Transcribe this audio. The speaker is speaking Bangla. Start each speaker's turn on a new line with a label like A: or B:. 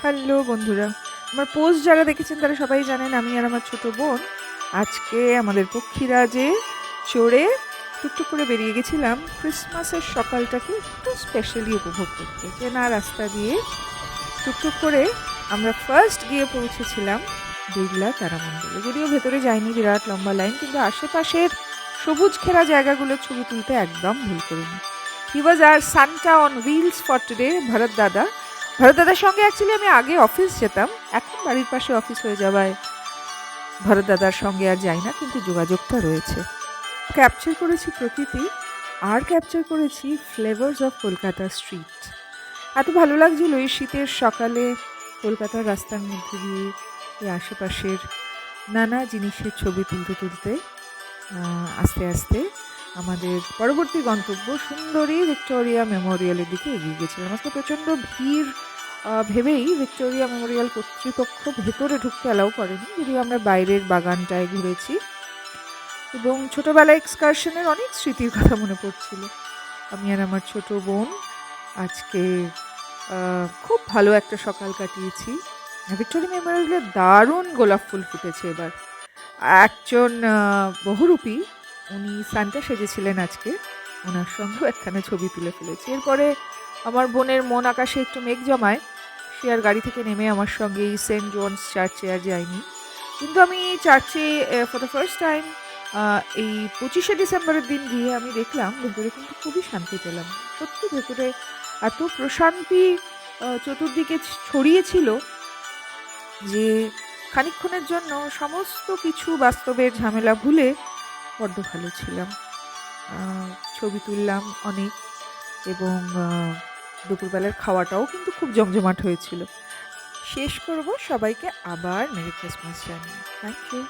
A: হ্যালো বন্ধুরা, আমার পোস্ট যারা দেখেছেন তারা সবাই জানেন আমি আর আমার ছোট বোন আজকে আমাদের পক্ষীরাজে চড়ে টুকটুক করে বেরিয়ে গেছিলাম ক্রিসমাসের সকালটাকে একটু স্পেশালি উপভোগ করতে। চেনা রাস্তা দিয়ে টুকটুক করে আমরা ফার্স্ট গিয়ে পৌঁছেছিলাম বিড়লা তারা মন্দিরে। যদিও ভেতরে যাইনি, বিরাট লম্বা লাইন, কিন্তু আশেপাশের সবুজ ঘেরা জায়গাগুলোর ছবি তুলতে একদম ভুল করিনি। He was our Santa on wheels for today, Bharat দাদার সঙ্গে অ্যাকচুয়ালি আমি আগে অফিস যেতাম, এখন বাড়ির পাশে অফিস হয়ে যাওয়ায় ভরত দাদার সঙ্গে আর যাই না, কিন্তু যোগাযোগটা রয়েছে। ক্যাপচার করেছি প্রকৃতি, আর ক্যাপচার করেছি ফ্লেভার্স অফ কলকাতা স্ট্রিট। এত ভালো লাগছিল এই শীতের সকালে কলকাতার রাস্তার মধ্যে দিয়ে এই আশেপাশের নানা জিনিসের ছবি তুলতে তুলতে আস্তে আস্তে আমাদের পরবর্তী গন্তব্য সুন্দরী ভিক্টোরিয়া মেমোরিয়ালের দিকে এগিয়ে গেছিলাম। আজকে প্রচণ্ড ভিড় ভেবেই ভিক্টোরিয়া মেমোরিয়াল কর্তৃপক্ষ ভেতরে ঢুকতে অ্যালাউ করেনি, যদিও আমরা বাইরের বাগানটায় ঘুরেছি এবং ছোটোবেলায় এক্সকারশনের অনেক স্মৃতির কথা মনে পড়ছিল। আমি আর আমার ছোট বোন আজকে খুব ভালো একটা সকাল কাটিয়েছি। ভিক্টোরিয়া মেমোরিয়ালে দারুণ গোলাপ ফুল ফুটেছে এবার। একজন বহুরূপী, উনি সান্টা সেজেছিলেন আজকে, ওনার সঙ্গেও একখানা ছবি তুলে ফেলেছি। এরপরে আমার বোনের মন আকাশে একটু মেঘ জমায়, সে আর গাড়ি থেকে নেমে আমার সঙ্গে এই সেন্ট জনস চার্চে আর যায়নি। কিন্তু আমি এই চার্চে ফর দ্য ফার্স্ট টাইম এই 25শে ডিসেম্বরের দিন গিয়ে আমি দেখলাম ভেতরে কিন্তু খুবই শান্তি পেলাম। সত্যি ভেতরে এত প্রশান্তি চতুর্দিকে ছড়িয়েছিল যে খানিকক্ষণের জন্য সমস্ত কিছু বাস্তবের ঝামেলা ভুলে বড্ড ভালো ছিলাম। ছবি তুললাম অনেক এবং দুপুরবেলার খাওয়াটাও কিন্তু খুব জমজমাট হয়েছিল। শেষ করব সবাইকে আবার মেরি ক্রিসমাস জানিয়ে। Thank you.